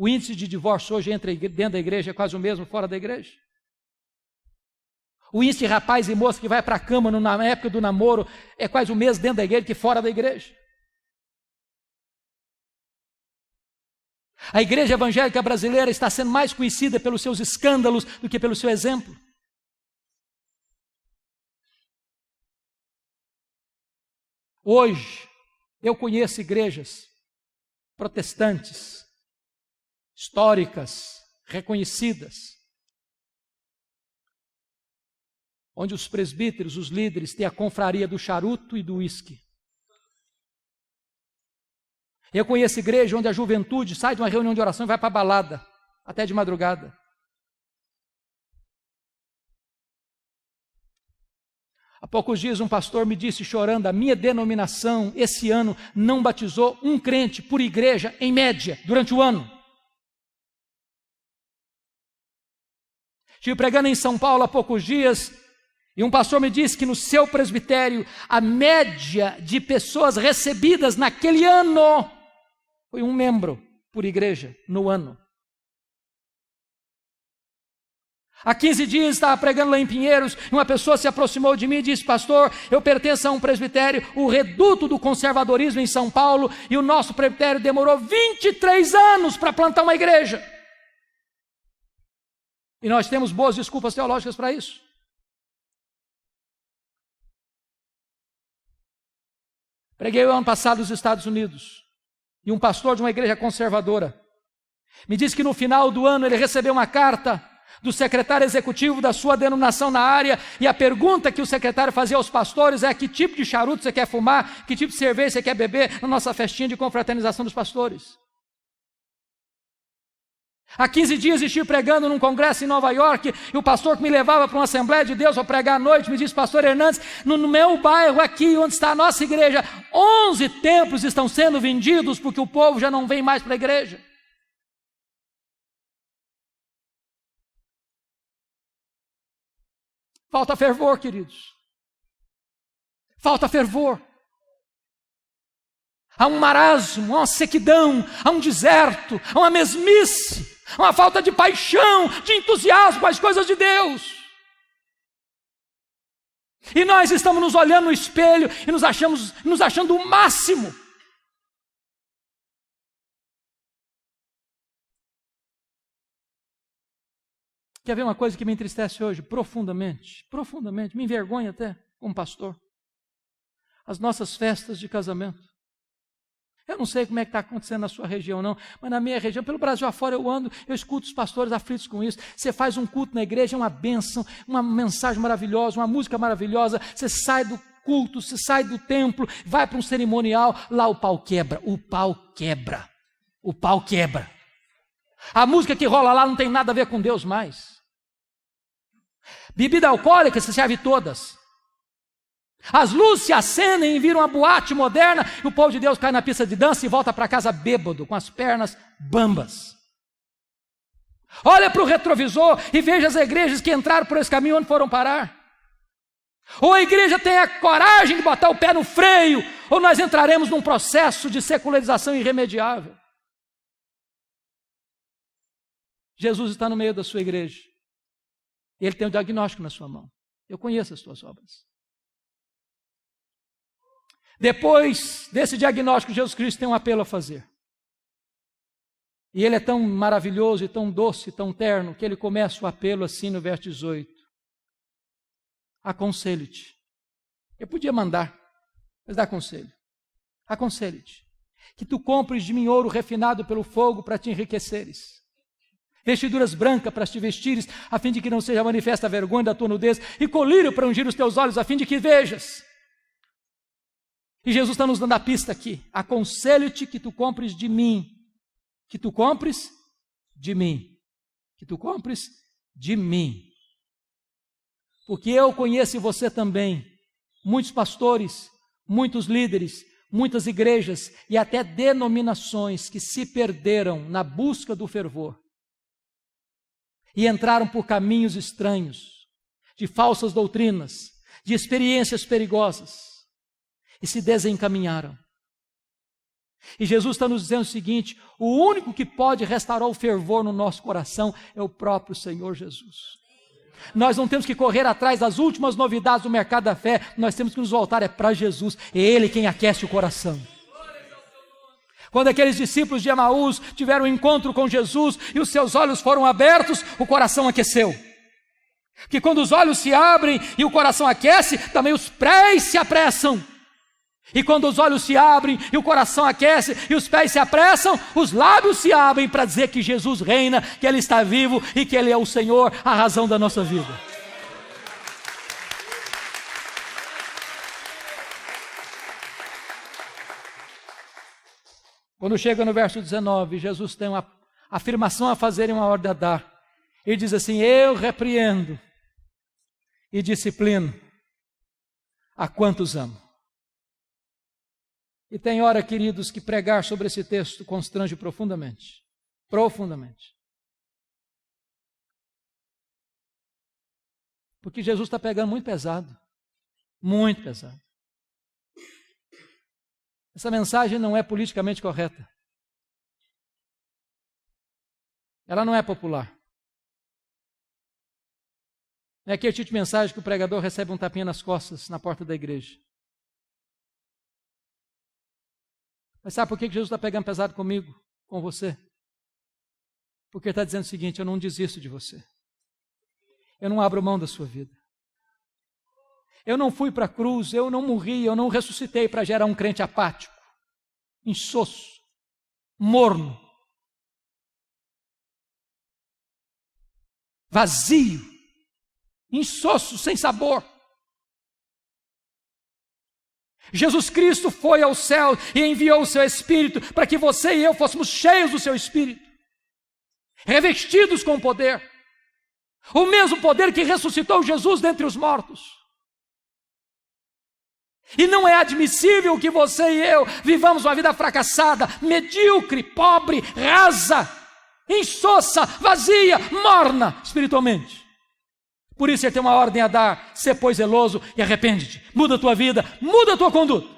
O índice de divórcio hoje dentro da igreja é quase o mesmo fora da igreja. O índice de rapaz e moça que vai para a cama na época do namoro é quase o mesmo dentro da igreja que fora da igreja. A igreja evangélica brasileira está sendo mais conhecida pelos seus escândalos do que pelo seu exemplo. Hoje, eu conheço igrejas protestantes, históricas, reconhecidas, onde os presbíteros, os líderes, têm a confraria do charuto e do uísque. Eu conheço igreja onde a juventude sai de uma reunião de oração e vai para a balada, até de madrugada. Há poucos dias um pastor me disse chorando: a minha denominação esse ano não batizou um crente por igreja, em média, durante o ano. Estive pregando em São Paulo há poucos dias e um pastor me disse que no seu presbitério a média de pessoas recebidas naquele ano foi um membro por igreja no ano. Há 15 dias estava pregando lá em Pinheiros e uma pessoa se aproximou de mim e disse: pastor, eu pertenço a um presbitério, o reduto do conservadorismo em São Paulo, e o nosso presbitério demorou 23 anos para plantar uma igreja. E nós temos boas desculpas teológicas para isso. Preguei o ano passado nos Estados Unidos, e um pastor de uma igreja conservadora me disse que no final do ano ele recebeu uma carta do secretário executivo da sua denominação na área, e a pergunta que o secretário fazia aos pastores é: que tipo de charuto você quer fumar, que tipo de cerveja você quer beber na nossa festinha de confraternização dos pastores. Há 15 dias estive pregando num congresso em Nova York, e o pastor que me levava para uma Assembleia de Deus para pregar à noite me disse: pastor Hernandes, no meu bairro aqui onde está a nossa igreja, 11 templos estão sendo vendidos porque o povo já não vem mais para a igreja. Falta fervor, queridos. Falta fervor. Há um marasmo, há uma sequidão, há um deserto, há uma mesmice, há uma falta de paixão, de entusiasmo com as coisas de Deus. E nós estamos nos olhando no espelho e nos achando o máximo. Quer ver uma coisa que me entristece hoje profundamente, me envergonha até como pastor? As nossas festas de casamento. Eu não sei como é que está acontecendo na sua região, não, mas na minha região, pelo Brasil afora eu ando, eu escuto os pastores aflitos com isso. Você faz um culto na igreja, é uma bênção, uma mensagem maravilhosa, uma música maravilhosa, você sai do culto, você sai do templo, vai para um cerimonial, lá o pau quebra, o pau quebra, o pau quebra. A música que rola lá não tem nada a ver com Deus mais. Bebida alcoólica, você serve todas. As luzes se acendem e viram uma boate moderna, e o povo de Deus cai na pista de dança e volta para casa bêbado, com as pernas bambas. Olha para o retrovisor e veja as igrejas que entraram por esse caminho, onde foram parar. Ou a igreja tem a coragem de botar o pé no freio, ou nós entraremos num processo de secularização irremediável. Jesus está no meio da sua igreja. Ele tem um diagnóstico na sua mão. Eu conheço as suas obras. Depois desse diagnóstico, Jesus Cristo tem um apelo a fazer. E ele é tão maravilhoso e tão doce, tão terno, que ele começa o apelo assim no verso 18. Aconselho-te. Eu podia mandar, mas dá conselho. Aconselho-te, que tu compres de mim ouro refinado pelo fogo para te enriqueceres. Vestiduras brancas para te vestires, a fim de que não seja manifesta a vergonha da tua nudez, e colírio para ungir os teus olhos, a fim de que vejas. E Jesus está nos dando a pista aqui. Aconselho-te que tu compres de mim. Que tu compres de mim. Que tu compres de mim. Porque eu conheço e você também muitos pastores, muitos líderes, muitas igrejas e até denominações que se perderam na busca do fervor. E entraram por caminhos estranhos, de falsas doutrinas, de experiências perigosas. E se desencaminharam. E Jesus está nos dizendo o seguinte: o único que pode restaurar o fervor no nosso coração é o próprio Senhor Jesus. Nós não temos que correr atrás das últimas novidades do mercado da fé, nós temos que nos voltar para Jesus, é Ele quem aquece o coração. Quando aqueles discípulos de Emaús tiveram um encontro com Jesus e os seus olhos foram abertos, o coração aqueceu. Porque quando os olhos se abrem e o coração aquece, também os pés se apressam. E quando os olhos se abrem e o coração aquece e os pés se apressam, os lábios se abrem para dizer que Jesus reina, que Ele está vivo e que Ele é o Senhor, a razão da nossa vida. Quando chega no verso 19, Jesus tem uma afirmação a fazer e uma ordem a dar. Ele diz assim: eu repreendo e disciplino a quantos amo. E tem hora, queridos, que pregar sobre esse texto constrange profundamente. Profundamente. Porque Jesus está pegando muito pesado. Muito pesado. Essa mensagem não é politicamente correta. Ela não é popular. Não é aquele tipo de mensagem que o pregador recebe um tapinha nas costas na porta da igreja. Mas sabe por que Jesus está pegando pesado comigo, com você? Porque Ele está dizendo o seguinte: eu não desisto de você. Eu não abro mão da sua vida. Eu não fui para a cruz, eu não morri, eu não ressuscitei para gerar um crente apático, insosso, morno, vazio, insosso, sem sabor. Jesus Cristo foi ao céu e enviou o seu Espírito para que você e eu fôssemos cheios do seu Espírito, revestidos com poder, o mesmo poder que ressuscitou Jesus dentre os mortos. E não é admissível que você e eu vivamos uma vida fracassada, medíocre, pobre, rasa, insossa, vazia, morna espiritualmente. Por isso Ele tem uma ordem a dar: sê pois zeloso e arrepende-te. Muda a tua vida, muda a tua conduta.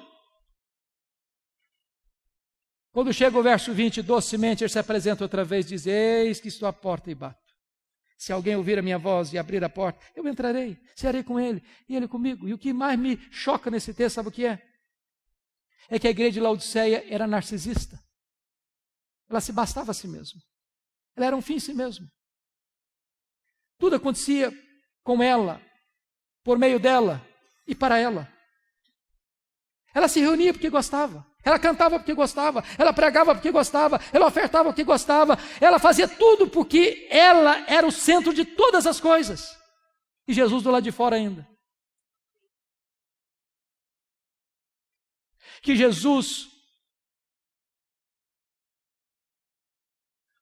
Quando chega o verso 20, docemente Ele se apresenta outra vez, diz: eis que estou à porta e bato. Se alguém ouvir a minha voz e abrir a porta, eu entrarei, cearei com ele e ele comigo. E o que mais me choca nesse texto, sabe o que é? É que a igreja de Laodiceia era narcisista. Ela se bastava a si mesma. Ela era um fim em si mesma. Tudo acontecia com ela, por meio dela e para ela. Ela se reunia porque gostava. Ela cantava porque gostava, ela pregava porque gostava, ela ofertava porque gostava, ela fazia tudo porque ela era o centro de todas as coisas. E Jesus do lado de fora ainda. Que Jesus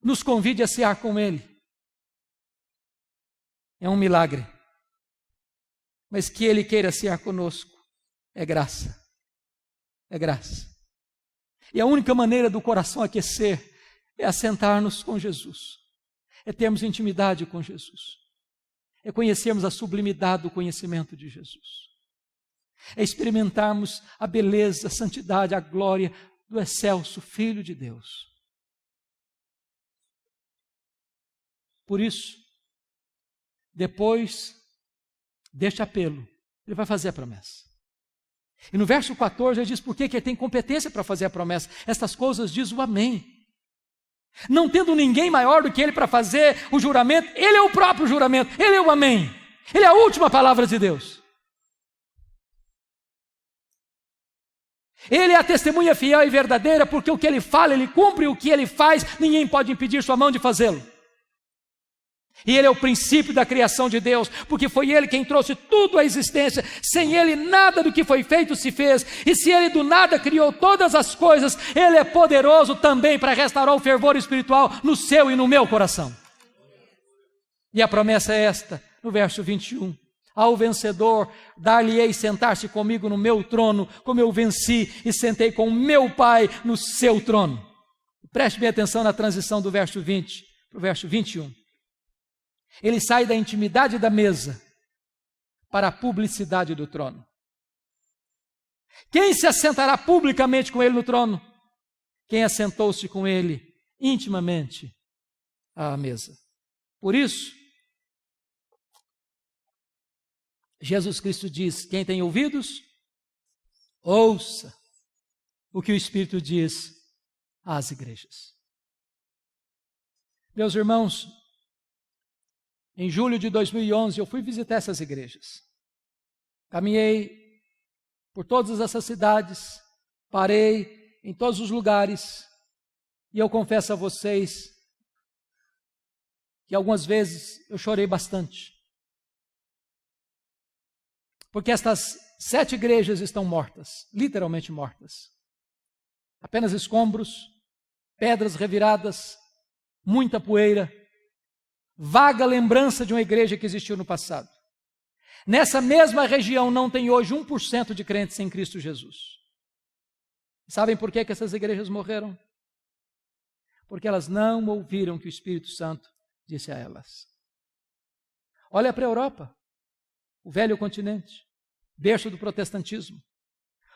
nos convide a cear com Ele. É um milagre. Mas que Ele queira cear conosco é graça. É graça. E a única maneira do coração aquecer é assentar-nos com Jesus. É termos intimidade com Jesus. É conhecermos a sublimidade do conhecimento de Jesus. É experimentarmos a beleza, a santidade, a glória do excelso Filho de Deus. Por isso, depois deste apelo, ele vai fazer a promessa. E no verso 14 ele diz por que ele tem competência para fazer a promessa. Estas coisas diz o amém. Não tendo ninguém maior do que ele para fazer o juramento, ele é o próprio juramento, ele é o amém. Ele é a última palavra de Deus. Ele é a testemunha fiel e verdadeira, porque o que ele fala, ele cumpre, o que ele faz, ninguém pode impedir sua mão de fazê-lo. E ele é o princípio da criação de Deus, porque foi ele quem trouxe tudo à existência. Sem ele nada do que foi feito se fez, e se ele do nada criou todas as coisas, ele é poderoso também para restaurar o fervor espiritual no seu e no meu coração. E a promessa é esta, no verso 21. Ao vencedor, dar-lhe-ei sentar-se comigo no meu trono, como eu venci e sentei com o meu Pai no seu trono. Preste bem atenção na transição do verso 20 para o verso 21. Ele sai da intimidade da mesa para a publicidade do trono. Quem se assentará publicamente com ele no trono? Quem assentou-se com ele intimamente à mesa. Por isso, Jesus Cristo diz: quem tem ouvidos, ouça o que o Espírito diz às igrejas. Meus irmãos, em julho de 2011, eu fui visitar essas igrejas. Caminhei por todas essas cidades, parei em todos os lugares, e eu confesso a vocês que algumas vezes eu chorei bastante. Porque estas 7 igrejas estão mortas, literalmente mortas. Apenas escombros, pedras reviradas, muita poeira, vaga lembrança de uma igreja que existiu no passado. Nessa mesma região não tem hoje 1% de crentes em Cristo Jesus. Sabem por que essas igrejas morreram? Porque elas não ouviram o que o Espírito Santo disse a elas. Olha para a Europa, o velho continente, berço do protestantismo,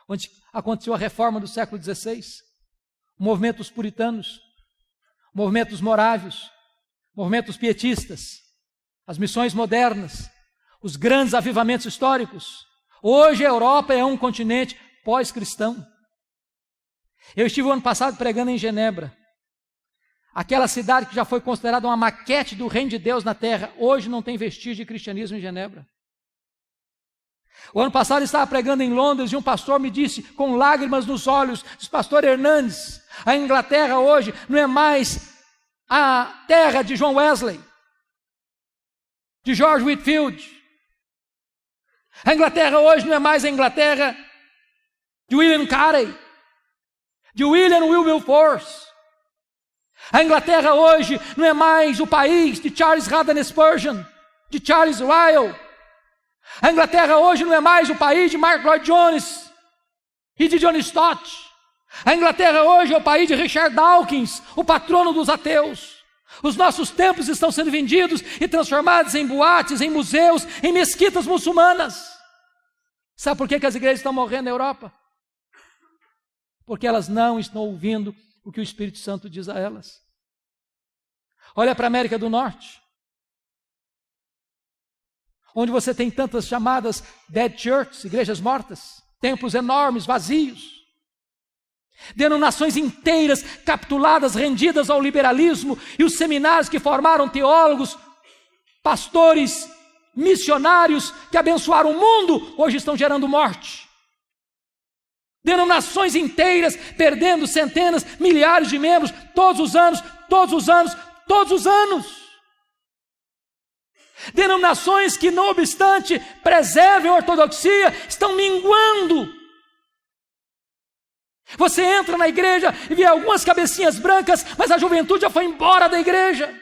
onde aconteceu a reforma do século XVI, movimentos puritanos, movimentos morávios, movimentos pietistas, as missões modernas, os grandes avivamentos históricos. Hoje a Europa é um continente pós-cristão. Eu estive o ano passado pregando em Genebra. Aquela cidade que já foi considerada uma maquete do reino de Deus na terra, hoje não tem vestígio de cristianismo em Genebra. O ano passado eu estava pregando em Londres e um pastor me disse, com lágrimas nos olhos, disse: pastor Hernandes, a Inglaterra hoje não é mais a terra de John Wesley, de George Whitefield. A Inglaterra hoje não é mais a Inglaterra de William Carey, de William Wilberforce. A Inglaterra hoje não é mais o país de Charles Haddon Spurgeon, de Charles Lyell. A Inglaterra hoje não é mais o país de Mark Lloyd Jones e de John Stott. A Inglaterra hoje é o país de Richard Dawkins, o patrono dos ateus. Os nossos templos estão sendo vendidos e transformados em boates, em museus, em mesquitas muçulmanas. Sabe por que as igrejas estão morrendo na Europa? Porque elas não estão ouvindo o que o Espírito Santo diz a elas. Olha para a América do Norte, onde você tem tantas chamadas dead churches, igrejas mortas, templos enormes, vazios, denominações inteiras capituladas, rendidas ao liberalismo, e os seminários que formaram teólogos, pastores, missionários que abençoaram o mundo, hoje estão gerando morte. Denominações inteiras perdendo centenas, milhares de membros todos os anos, todos os anos, todos os anos. Denominações que, não obstante, preservem a ortodoxia, estão minguando. Você entra na igreja e vê algumas cabecinhas brancas, mas a juventude já foi embora da igreja.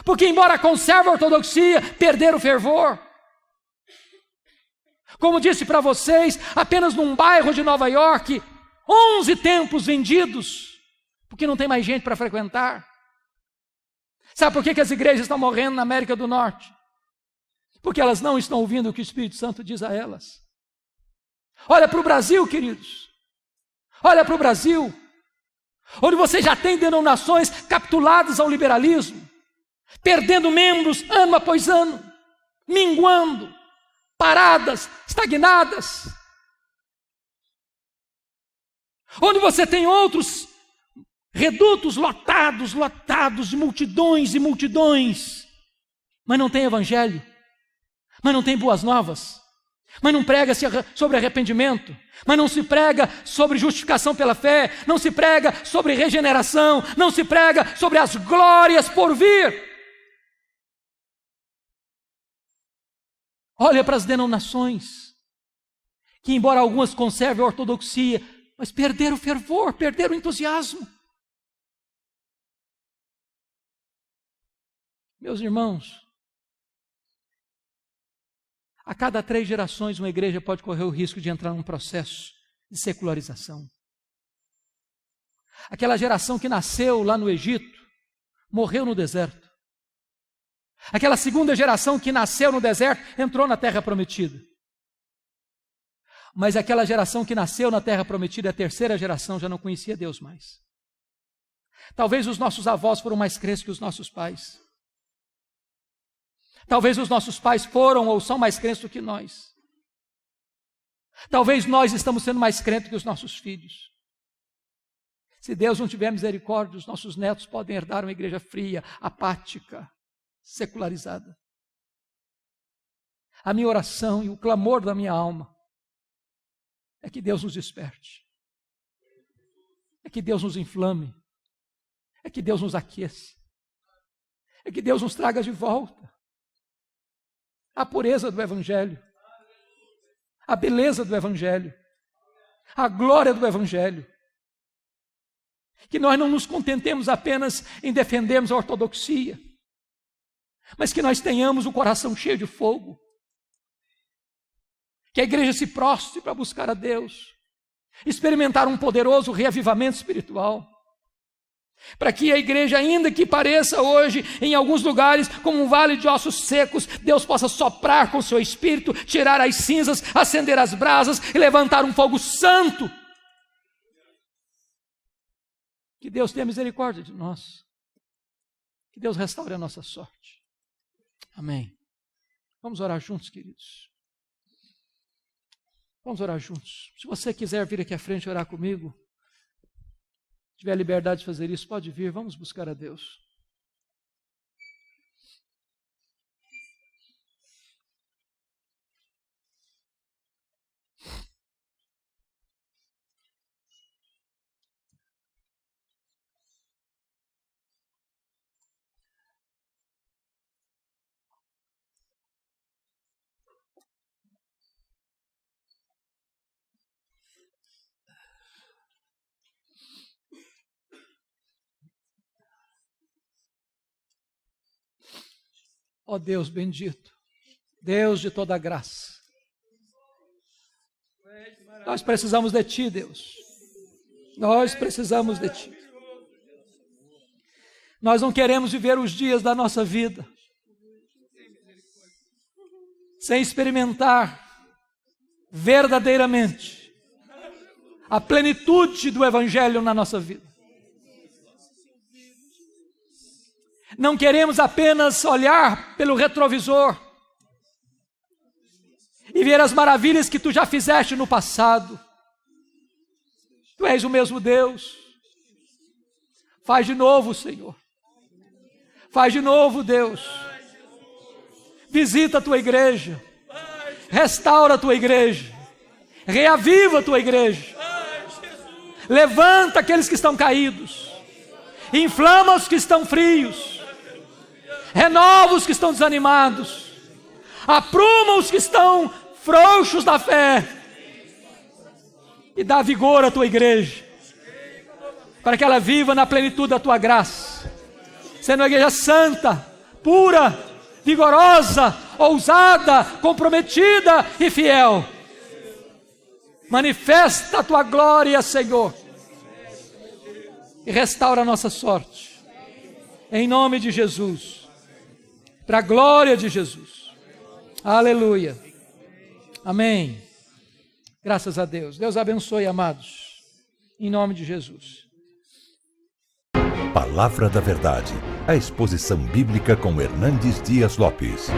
Porque, embora conserve a ortodoxia, perderam o fervor. Como disse para vocês, apenas num bairro de Nova York, 11 templos vendidos, porque não tem mais gente para frequentar. Sabe por que as igrejas estão morrendo na América do Norte? Porque elas não estão ouvindo o que o Espírito Santo diz a elas. Olha para o Brasil, queridos. Olha para o Brasil, onde você já tem denominações capituladas ao liberalismo, perdendo membros ano após ano, minguando, paradas, estagnadas. Onde você tem outros redutos lotados de multidões e multidões, mas não tem evangelho, mas não tem boas novas, mas não prega sobre arrependimento, mas não se prega sobre justificação pela fé, não se prega sobre regeneração, não se prega sobre as glórias por vir. Olha para as denominações, que embora algumas conservem a ortodoxia, mas perderam o fervor, perderam o entusiasmo. Meus irmãos, a cada 3 gerações uma igreja pode correr o risco de entrar num processo de secularização. Aquela geração que nasceu lá no Egito, morreu no deserto. Aquela segunda geração que nasceu no deserto, entrou na terra prometida. Mas aquela geração que nasceu na terra prometida, a terceira geração, já não conhecia Deus mais. Talvez os nossos avós foram mais crentes que os nossos pais. Talvez os nossos pais foram ou são mais crentes do que nós. Talvez nós estamos sendo mais crentes que os nossos filhos. Se Deus não tiver misericórdia, os nossos netos podem herdar uma igreja fria, apática, secularizada. A minha oração e o clamor da minha alma é que Deus nos desperte, é que Deus nos inflame, é que Deus nos aqueça, é que Deus nos traga de volta a pureza do Evangelho, a beleza do Evangelho, a glória do Evangelho. Que nós não nos contentemos apenas em defendermos a ortodoxia, mas que nós tenhamos o coração cheio de fogo. Que a igreja se prostre para buscar a Deus, experimentar um poderoso reavivamento espiritual. Para que a igreja, ainda que pareça hoje, em alguns lugares, como um vale de ossos secos, Deus possa soprar com o seu espírito, tirar as cinzas, acender as brasas e levantar um fogo santo. Que Deus tenha misericórdia de nós. Que Deus restaure a nossa sorte. Amém. Vamos orar juntos, queridos. Vamos orar juntos. Se você quiser vir aqui à frente orar comigo, tiver a liberdade de fazer isso, pode vir, vamos buscar a Deus. Ó Deus bendito, Deus de toda graça, nós precisamos de Ti, Deus, nós precisamos de Ti. Nós não queremos viver os dias da nossa vida sem experimentar verdadeiramente a plenitude do Evangelho na nossa vida. Não queremos apenas olhar pelo retrovisor e ver as maravilhas que Tu já fizeste no passado. Tu és o mesmo Deus. Faz de novo, Senhor. Faz de novo, Deus. Visita a Tua igreja. Restaura a Tua igreja. Reaviva a tua igreja. Levanta aqueles que estão caídos. Inflama os que estão frios. Renova os que estão desanimados. Apruma os que estão frouxos da fé. E dá vigor à tua igreja, para que ela viva na plenitude da tua graça, sendo uma igreja santa, pura, vigorosa, ousada, comprometida e fiel. Manifesta a tua glória, Senhor, e restaura a nossa sorte, em nome de Jesus, para a glória de Jesus. Aleluia. Amém. Graças a Deus. Deus abençoe, amados, em nome de Jesus. Palavra da Verdade, a exposição bíblica com Hernandes Dias Lopes.